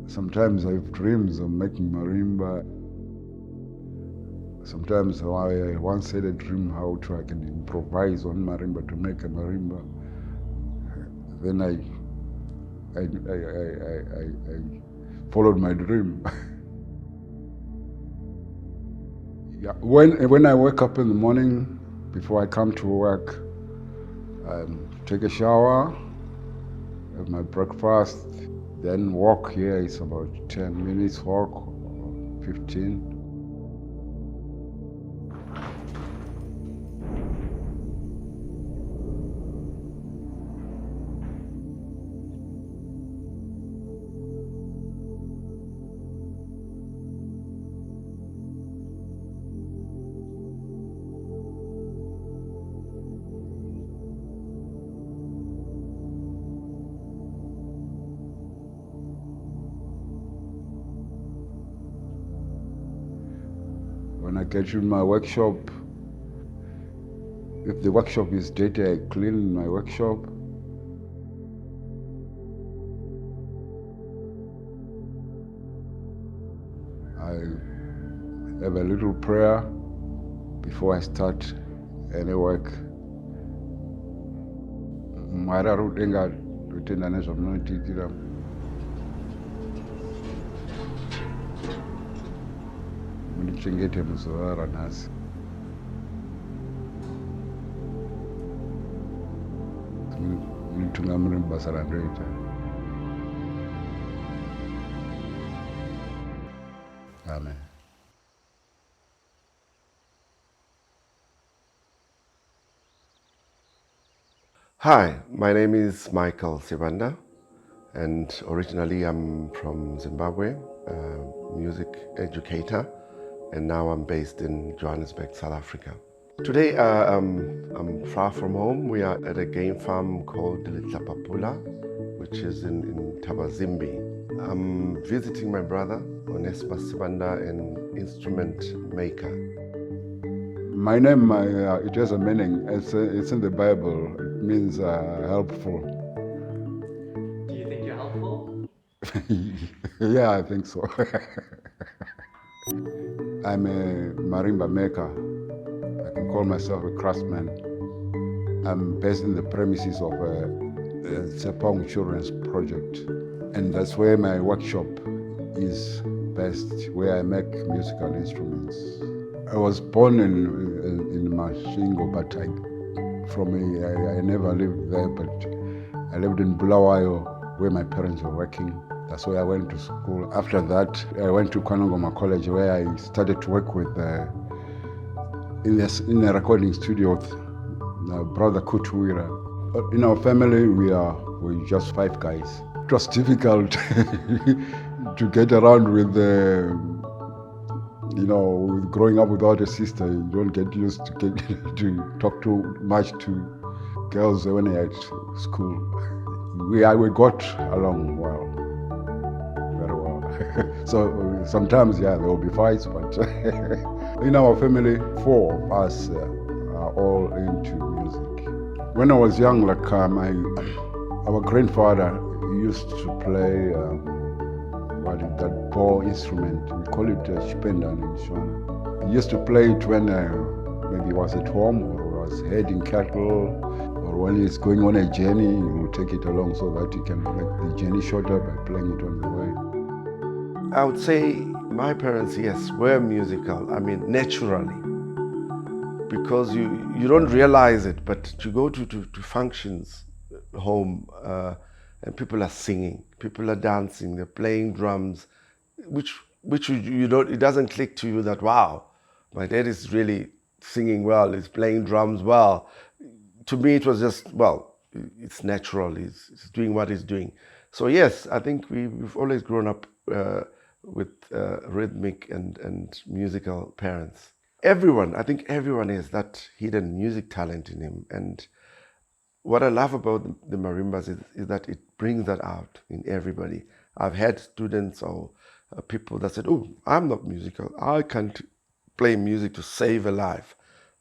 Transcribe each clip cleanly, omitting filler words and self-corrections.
Sometimes I have dreams of making marimba. Sometimes I once had a dream how I can improvise on marimba to make a marimba. Then I followed my dream. Yeah, when I wake up in the morning, before I come to work, I take a shower, have my breakfast, then walk. Here it's about 10 minutes walk, or 15. When I get to my workshop, if the workshop is dirty, I clean my workshop. I have a little prayer before I start any work. Mararu denga rutenda nezvamunotiitira. Mundichengete muzuva ranhasi. Munditungamire mubasa randoita. Amen. Hi, my name is Michael Sibanda, and originally I'm from Zimbabwe, a music educator, and now I'm based in Johannesburg, South Africa. Today I'm far from home. We are at a game farm called Litlapapula, which is in Tabazimbi. I'm visiting my brother, Onesmus Sibanda, an instrument maker. My name, it has a meaning. It's in the Bible. It means helpful. Do you think you're helpful? Yeah, I think so. I'm a marimba maker. I can call myself a craftsman. I'm based in the premises of a Sepong Children's Project. And that's where my workshop is based, where I make musical instruments. I was born in Mashingo, but I never lived there, but I lived in Bulawayo, where my parents were working. That's where I went to school. After that, I went to Kwanongoma College, where I started to work with in a recording studio with brother Kutuwira. In our family, we're just 5 guys. It was difficult to get around with with growing up without a sister. You don't get used to talk too much to girls when you're at school. We got along well, very well. So sometimes, yeah, there will be fights, but in our family, 4 of us are all into music. When I was young, like our grandfather used to play that bow instrument. We call it Shipenda in Shona. He used to play it when maybe he was at home or was herding cattle, or when he's going on a journey, he will take it along so that he can make the journey shorter by playing it on the way. I would say my parents, yes, were musical. I mean, naturally. Because you don't realize it, but you go to functions home and people are singing, people are dancing, they're playing drums, which you don't, it doesn't click to you that, wow, my dad is really singing well, he's playing drums well. To me, it was just, well, it's natural, he's doing what he's doing. So yes, I think we've always grown up with rhythmic and musical parents. I think everyone has that hidden music talent in him. And what I love about the marimbas is that it brings that out in everybody. I've had students or people that said, oh, I'm not musical. I can't play music to save a life.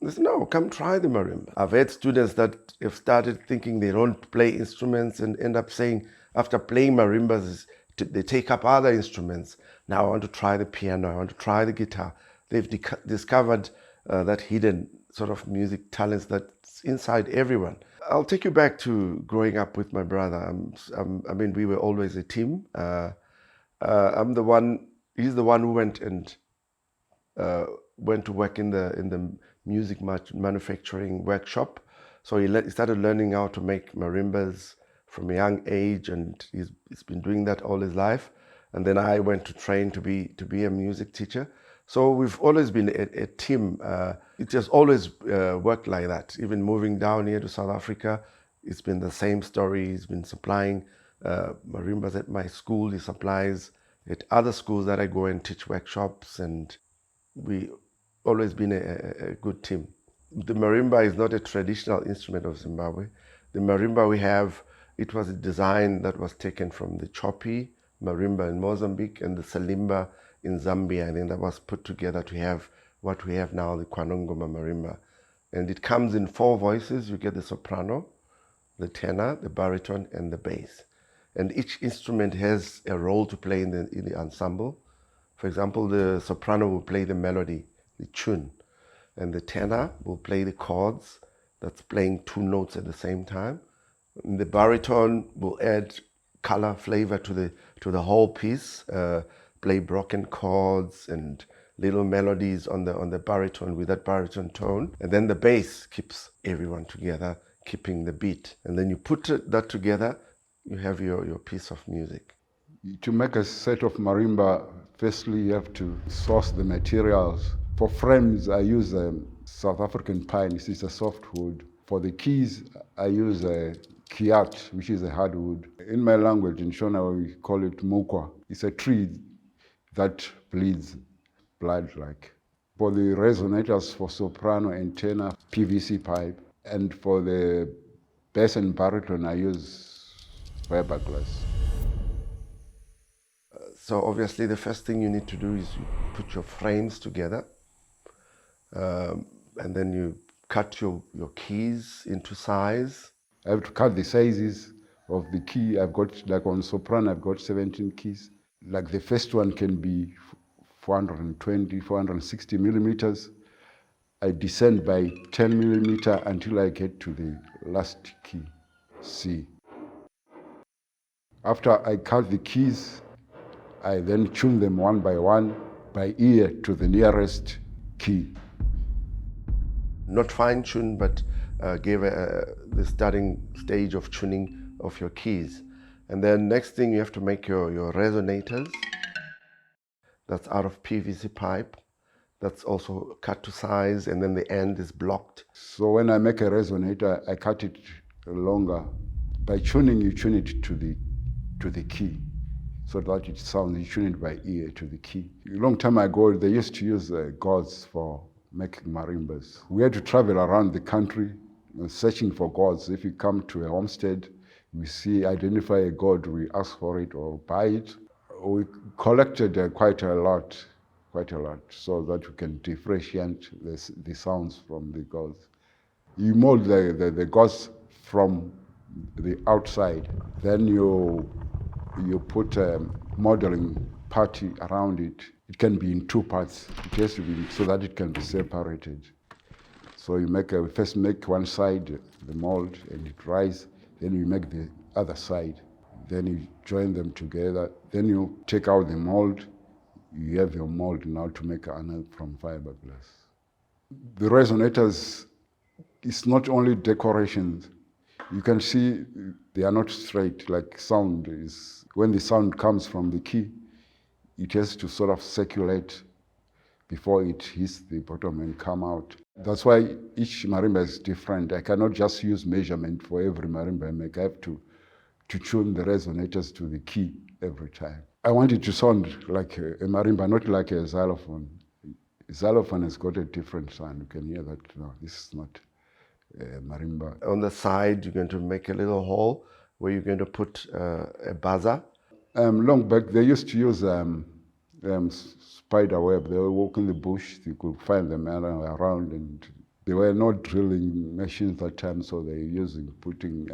I said, no, come try the marimba. I've had students that have started thinking they don't play instruments and end up saying, after playing marimbas, They take up other instruments. Now I want to try the piano, I want to try the guitar. They've discovered that hidden sort of music talents that's inside everyone. I'll take you back to growing up with my brother. I mean, we were always a team. He's the one who went to work in the music manufacturing workshop. So he started learning how to make marimbas from a young age, and he's been doing that all his life. And then I went to train to be a music teacher. So we've always been a team. It has always worked like that. Even moving down here to South Africa, it's been the same story. He's been supplying marimbas at my school. He supplies at other schools that I go and teach workshops, and we always been a good team. The marimba is not a traditional instrument of Zimbabwe. The marimba we have, it was a design that was taken from the choppy marimba in Mozambique and the salimba in Zambia, and then that was put together to have what we have now, the Kwanongoma marimba. And it comes in 4 voices. You get the soprano, the tenor, the baritone, and the bass. And each instrument has a role to play in the ensemble. For example, the soprano will play the melody, the tune, and the tenor will play the chords, that's playing 2 notes at the same time. And the baritone will add color, flavor to the whole piece, play broken chords and little melodies on the baritone with that baritone tone. And then the bass keeps everyone together, keeping the beat. And then you put that together, you have your piece of music. To make a set of marimba, firstly you have to source the materials. For frames, I use South African pine, it's a softwood. For the keys, I use a kiat, which is a hardwood. In my language, in Shona, we call it mukwa. It's a tree that bleeds blood like. For the resonators for soprano and tenor, PVC pipe. And for the bass and baritone, I use fiberglass. So obviously the first thing you need to do is you put your frames together, and then you cut your keys into size. I have to cut the sizes of the key. I've got, like on soprano, I've got 17 keys. Like the first one can be 420, 460 millimeters. I descend by 10 millimeter until I get to the last key, C. After I cut the keys, I then tune them one by ear to the nearest key. Not fine tune, but gave the starting stage of tuning of your keys. And then next thing, you have to make your resonators. That's out of PVC pipe. That's also cut to size, and then the end is blocked. So when I make a resonator, I cut it longer. By tuning, you tune it to the key, so that it sounds, you tune it by ear to the key. A long time ago, they used to use gourds for making marimbas. We had to travel around the country searching for gourds. If you come to a homestead, we identify a gourd, we ask for it or buy it. We collected quite a lot, so that we can differentiate the sounds from the gourds. You mold the gourds from the outside, then you put a modeling putty around it. It can be in 2 parts. It has to be so that it can be separated. So you first make one side, the mold, and it dries. Then you make the other side. Then you join them together. Then you take out the mold. You have your mold now to make another from fiberglass. The resonators, it's not only decorations. You can see they are not straight like sound is. When the sound comes from the key, it has to sort of circulate before it hits the bottom and come out. That's why each marimba is different. I cannot just use measurement for every marimba I make. I have to tune the resonators to the key every time. I want it to sound like a marimba, not like a xylophone. A xylophone has got a different sound. You can hear that. No, this is not marimba. On the side, you're going to make a little hole where you're going to put a buzzer. Long back, they used to use spider web. They would walk in the bush, you could find them around, and there were no drilling machines at that time, so they were putting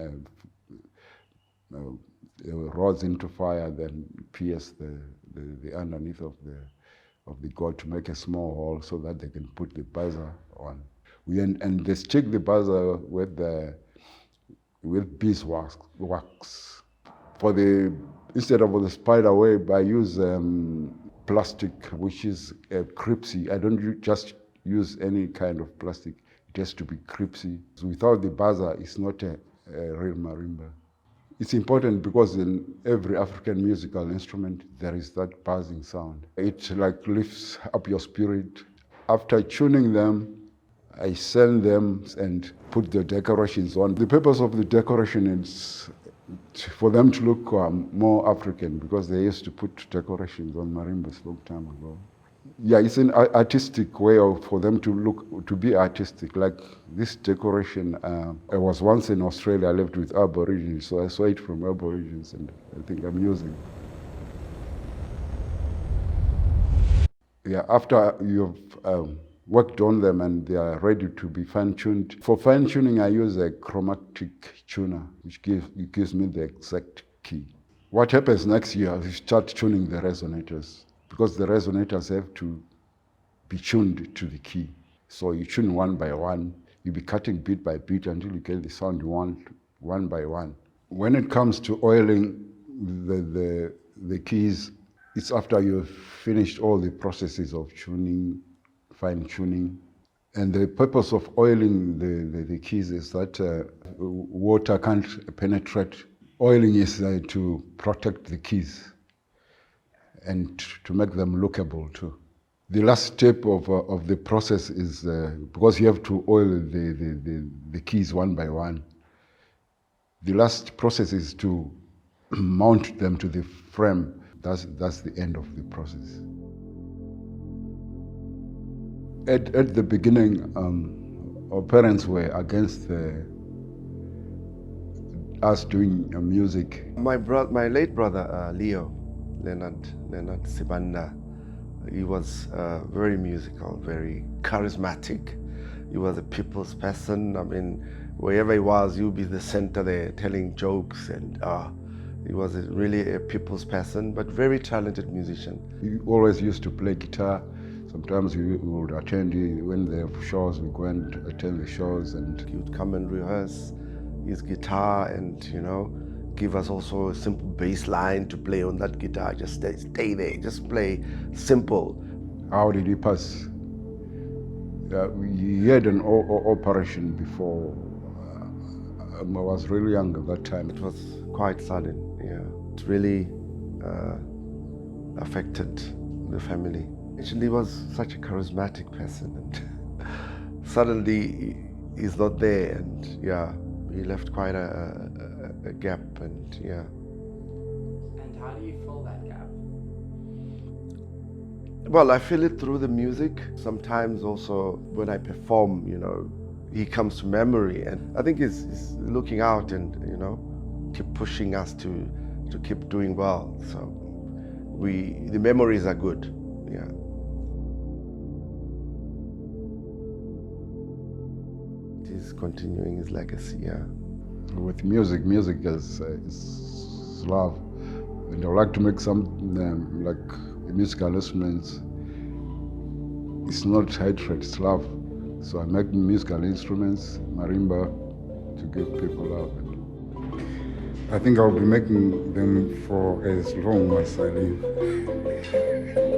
rods into fire, then pierce the underneath of the gourd to make a small hole so that they can put the buzzer on. And they stick the buzzer with beeswax. Instead of the spider web, I use plastic, which is cripsy. I don't just use any kind of plastic. It has to be cripsy. So without the buzzer, it's not a real marimba. It's important because in every African musical instrument, there is that buzzing sound. It like lifts up your spirit. After tuning them, I send them and put the decorations on. The purpose of the decoration is for them to look more African, because they used to put decorations on marimbas a long time ago. Yeah, it's an artistic way for them to be artistic. Like this decoration, I was once in Australia, I lived with Aborigines, so I saw it from Aborigines, and I think I'm using it. Yeah, after you've worked on them and they are ready to be fine-tuned. For fine-tuning, I use a chromatic tuner, which gives me the exact key. What happens next year is start tuning the resonators, because the resonators have to be tuned to the key. So you tune one by one, you'll be cutting beat by beat until you get the sound you want, one by one. When it comes to oiling the keys, it's after you've finished all the processes of tuning, fine-tuning. And the purpose of oiling the keys is that water can't penetrate. Oiling is to protect the keys and to make them lookable too. The last step of the process is, because you have to oil the keys one by one, the last process is to mount them to the frame. That's the end of the process. At the beginning, our parents were against us doing music. My late brother, Leonard Sibanda, he was very musical, very charismatic. He was a people's person. I mean, wherever he was, you'd be the center there telling jokes, and he was really a people's person, but very talented musician. He always used to play guitar. Sometimes we would attend, when they have shows, we go and attend the shows. And he would come and rehearse his guitar and, give us also a simple bass line to play on that guitar. Just stay there, just play simple. How did he pass? He had an operation before. I was really young at that time. It was quite sudden, yeah. It really affected the family. Actually, he was such a charismatic person, and suddenly he's not there, and he left quite a gap, and And how do you fill that gap? Well, I feel it through the music. Sometimes also when I perform, he comes to memory, and I think he's looking out and keep pushing us to keep doing well. So the memories are good. Yeah. It is continuing his legacy. Yeah. With music is love, and I would like to make some like musical instruments. It's not hatred, it's love. So I make musical instruments, marimba, to give people love. I think I'll be making them for as long as I live.